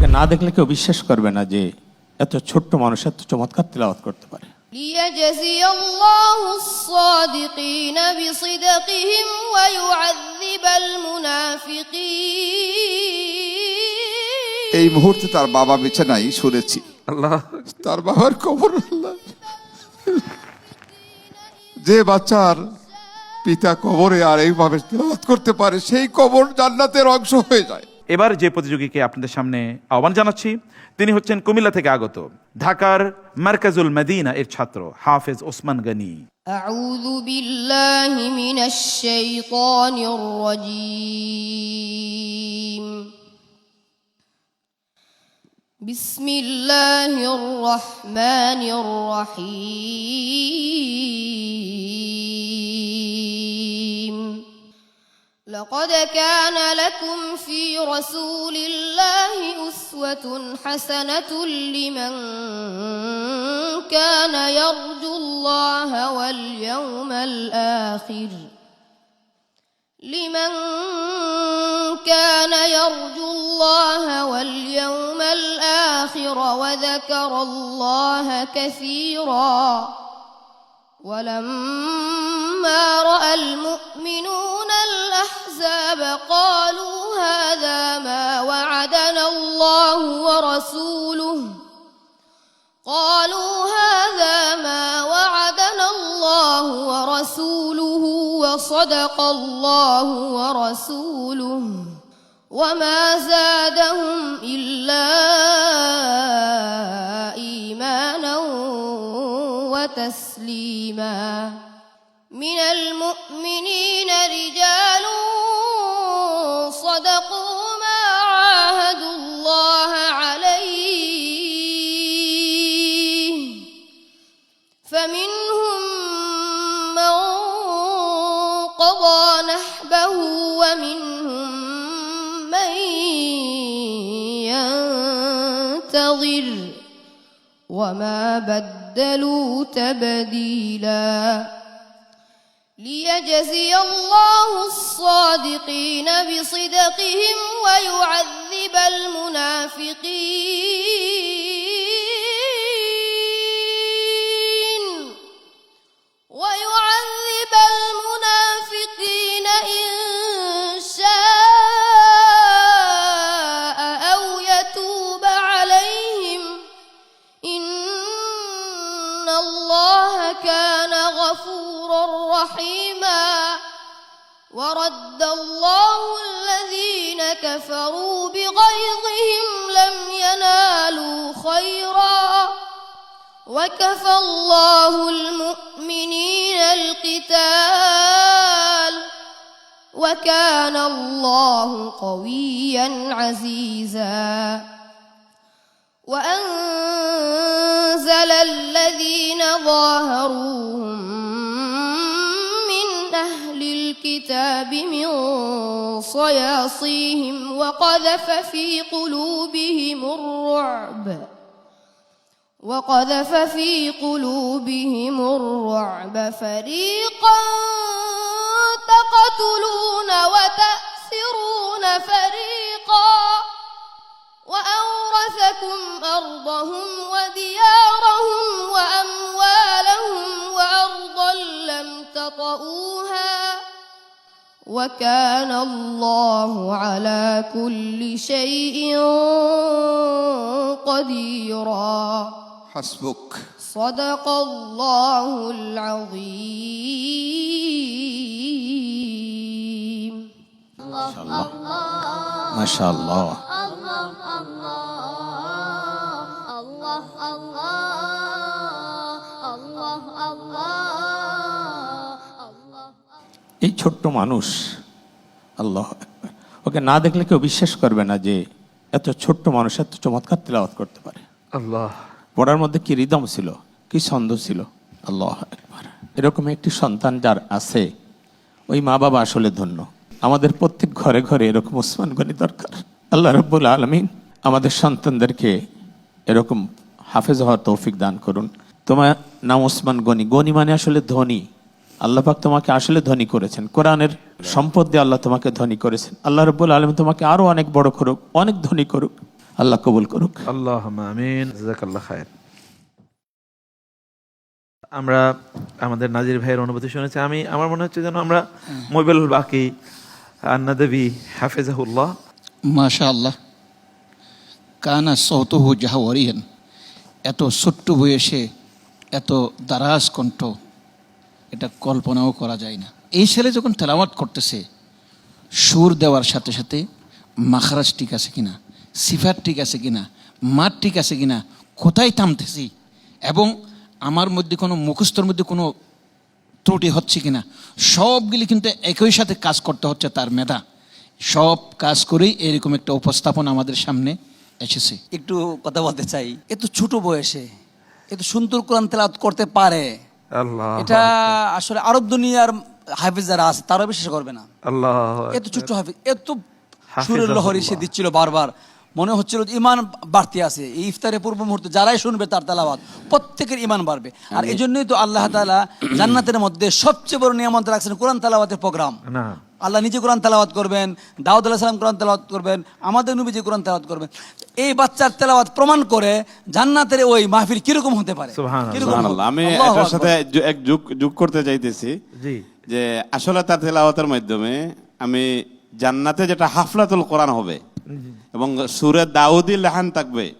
ওকে না দেখলে কেউ বিশ্বাস করবে না যে এত ছোট্ট মানুষ এত চমৎকার তিলাওয়াত করতে পারে। ليجزي الله الصادقين بصدقهم ويعذب المنافقين। এই মুহূর্তে তার বাবা বিছানায় শুনেছি, আল্লাহ, তার বাবার কবর আল্লাহ। যে বাচ্চার পিতা কবরে আর এইভাবে তিলাওয়াত করতে পারে, সেই কবর জান্নাতের অংশ হয়ে যায়। এবার যে প্রতিযোগীকে আপনাদের সামনে আহ্বান জানাচ্ছি, তিনি হচ্ছেন কুমিল্লা থেকে আগত, ঢাকার মার্কাজুল মদিনা এর ছাত্র হাফেজ ওসমান গনি। আউযু বিল্লাহি মিনাশ শাইতানির রাজীম। বিসমিল্লাহির রহমানির রহিম। لقد كان لكم في رسول الله أسوة حسنة لمن كان يرجو الله واليوم الآخر وذكر الله كثيرا ولما رأى المؤمنون الأحزاب قالوا هذا ما وعدنا الله ورسوله وصدق الله ورسوله وما زادهم إلا إيمانا وتسليما من المؤمنين رجال صدقوا ما عاهدوا الله عليه فمنهم من قضى نحبه ومنهم من ينتظر وما بدلوا تبديلا ليجزي الله الصادقين بصدقهم ويعذب المنافقين إن شاء أو يتوب عليهم إن الله كان غفورا رحيما ورد الله الذين كفروا بغيظهم لم ينالوا خيرا وكفى الله المؤمنين القتال وكان الله قويا عزيزا وأنزل الذين ظاهروهم من أهل الكتاب من صياصيهم وقذف في قلوبهم الرعب فريقا تقتلون وتأسرون فريقا وأورثكم أرضهم وديارهم وأموالهم وأرضا لم تطئوها وكان الله على كل شيء قديرا হাসবুক। صدق الله العظيم মাশাআল্লাহ। এই ছোট্ট মানুষ, আল্লাহ আকবার, ওকে না দেখলে কেউ বিশ্বাস করবে না যে এত ছোট্ট মানুষ এত চমৎকার তিলাওয়াত করতে পারে। আল্লাহ, পড়ার মধ্যে কি রিদম ছিল, কি ছন্দ ছিল। আল্লাহ আকবার। এরকম একটি সন্তান যার আছে, ওই মা বাবা আসলে ধন্য। আমাদের প্রত্যেক ঘরে ঘরে এরকম ওসমান গনি দরকার। আল্লাহ রাব্বুল আলামিন আমাদের সন্তানদেরকে এরকম হাফেজ হওয়ার তৌফিক দান করুন। তোমার নাম ওসমান গনি, গনি মানে আসলে ধনী। আল্লাহ পাক তোমাকে আসলে ধনী করেছেন, কোরআনের সম্পদ দিয়ে আল্লাহ তোমাকে ধনী করেছেন। আল্লাহ রাব্বুল আলামিন তোমাকে আরো অনেক বড় করুক, অনেক ধনী করুক। আল্লাহ কবুল করুক। আল্লাহুম্মা আমিন, জাযাকাল্লাহ খায়ের। আমরা আমাদের নাজির ভাইয়ের অনুভূতি শুনেছি। আমার মনে হচ্ছে যেন আমরা মোবাইল বাকি আন্নাদেবী হাফেজাহুল্লাহ। মাশাআল্লাহ, কানা সৌতহু জাহওয়ারিয়ান, এত ছোট্ট বয়সে এত দারাজ কণ্ঠ, এটা কল্পনাও করা যায় না। এই ছেলে যখন তেলাওয়াত করতেছে, সুর দেওয়ার সাথে সাথে মাখরাজ ঠিক আছে কিনা, সিফাত ঠিক আছে কিনা, মাত ঠিক আছে কিনা, কোথায় থামতেছি এবং আমার মধ্যে কোনো মুখস্থর মধ্যে কোনো ত্রুটি হচ্ছে কিনা, সবগুলি কিন্তু একই সাথে কাজ করতে হচ্ছে তার মেধা। সব কাজ করেই এরকম একটা উপস্থাপন আমাদের সামনে এসেছে। একটু কথা বলতে চাই, এত ছোট বয়সে এত সুন্দর কোরআন তেলাওয়াত করতে পারে, আল্লাহ, এটা আসলে আরব দুনিয়ার হাফিজ যারা আছে তারা বিশ্বাস করবে না। আল্লাহ, এত ছোট হাফিজ, এত সুরের লহরী সে দিচ্ছিল বারবার, মনে হচ্ছিল যে ইমান বাড়তি আছে। এই ইফতারের পূর্ব মুহূর্তে যারাই শুনবে তার তেলাওয়াত, প্রত্যেকের ইমান বাড়বে। আর এই জন্যই তো আল্লাহ তাআলা জান্নাতের মধ্যে সবচেয়ে বড় নিয়ামত রাখছেন কোরআন তেলাওয়াতের প্রোগ্রাম। না, আল্লাহ নিজে কোরআন তেলাওয়াত করবেন, দাউদ আলাইহিস সালাম কোরআন তেলাওয়াত করবেন, আমাদের নবী যে কোরআন তেলাওয়াত করবেন। এই বাচ্চার তেলাওয়াত প্রমাণ করে জান্নাতের ওই মাহফিল কিরকম হতে পারে। সুবহানাল্লাহ, কিরকম সুবহানাল্লাহ। আমি আল্লাহু এটার আকবার। সাথে এক যোগ করতে চাইতেছি জি, যে আসলে তার তেলাওয়াতের মাধ্যমে আমি জান্নাতে যেটা হাফলাতুল কোরআন হবে এবং সূরা দাউদি লেহান থাকবে,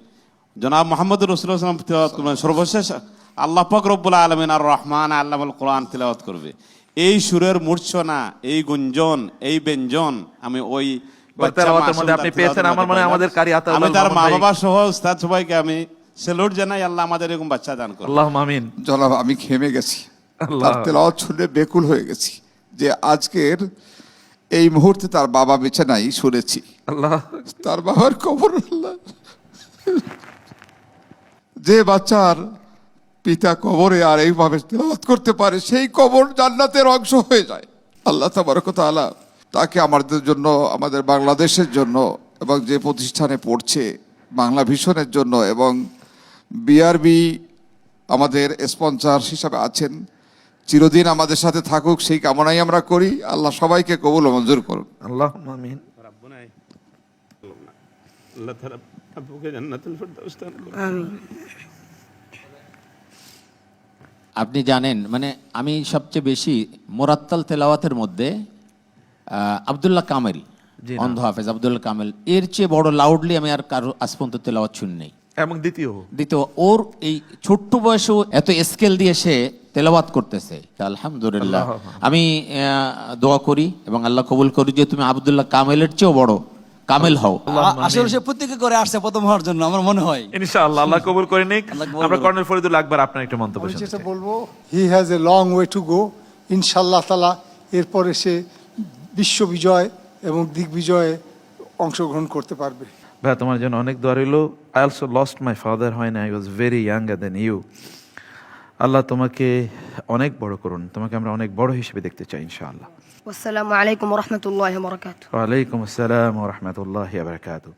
জনাব মুহাম্মদ রাসূলুল্লাহ সাল্লাল্লাহু আলাইহি ওয়াসাল্লাম তিলাওয়াত করবেন, সর্বশেষ আল্লাহ পাক রব্বুল আলামিন আর রহমান আল্লামাল কোরআন তিলাওয়াত করবে। এই সুরের মূর্ছনা, এই গুঞ্জন, এই ব্যঞ্জন আমি ওই বাচ্চা তেলাওয়াতের মধ্যে মাসুম আপনি তার পেয়েছেন। তেলাওয়াতের আমার মনে হয় মধ্যে আমাদের কারি আতাউল্লাহ আমি তার মা মামুন ভাই- বাবা সহ উস্তাদ সবাইকে আমি স্যালুট জানাই। আল্লাহ আমাদের এরকম বাচ্চা দান করুন। আল্লাহুম্মা আমিন। জনাব, আমি ঘেমে গেছি, আল্লাহ। তার তেলাওয়াত শুনে বেকুল হয়ে গেছি যে আজকের এই মুহূর্তে তার বাবা বেঁচে নাই, শুনেছি আল্লাহ, তার বাবার কবর আল্লাহ। যে বাচ্চার পিতা কবরে আর এইভাবে তেলাওয়াত করতে পারে, সেই কবর জান্নাতের অংশ হয়ে যায়। আল্লাহ তাবারক ওয়া তাআলা তাকে আমাদের জন্য, আমাদের বাংলাদেশের জন্য এবং যে প্রতিষ্ঠানে পড়ছে বাংলা ভিশনের জন্য এবং বিআরবি আমাদের স্পন্সর হিসাবে আছেন, চিরদিন আমাদের সাথে থাকুক সেই কামনাই আমরা করি। আল্লাহ সবাইকে কবুল ও মঞ্জুর করুন। আল্লাহুম্মা আমিন। আল্লাহ তাআলা আপনাকে জান্নাতুল ফেরদাউস দান করুন। আপনি জানেন, মানে আমি সবচেয়ে বেশি মোরাত্তাল তেলাওয়াতের মধ্যে আব্দুল্লাহ কামেল, জি না। অন্ধ হাফেজ আব্দুল্লাহ কামেল, এর চেয়ে বড় লাউডলি আমি আর কারো আজ পর্যন্ত তেলাওয়াত শুনি নাই। এবং দ্বিতীয়, ওর এই ছোট্ট বয়সেও এত স্কেল দিয়ে সে তেলাওয়াত করতেছে, তা আলহামদুলিল্লাহ। আমি দোয়া করি এবং আল্লাহ কবুল করি যে তুমি আব্দুল্লাহ কামেলের চেয়েও বড় কামেল হও। আসলে সে প্রত্যেকে করে আসছে প্রথম হওয়ার জন্য, আমার মনে হয়। ইনশাআল্লাহ আল্লাহ কবুল করে নিক। আল্লাহ কবুল আমরা করুন। কর্নেল ফরিদুল আকবর আপনার একটা মন্তব্য আমি শুনতে যেটা চাই। বলবো, he has a long way to go. ইনশাআল্লাহ তাআলা এরপরে সে বিশ্ব বিজয় এবং দিগ্বিজয়ে অংশগ্রহণ করতে পারবে। ভাই, তোমার জন্য অনেক দোয়া রইল। I also lost my father when I was very younger than you. আল্লাহ তোমাকে অনেক বড় করুন, তোমাকে আমরা অনেক বড় হিসেবে দেখতে চাই ইনশাআল্লাহ। والسلام عليكم ورحمة الله وبركاته. ওয়ালাইকুম আসসালাম ওয়া রাহমাতুল্লাহি ওয়া বারাকাতুহু।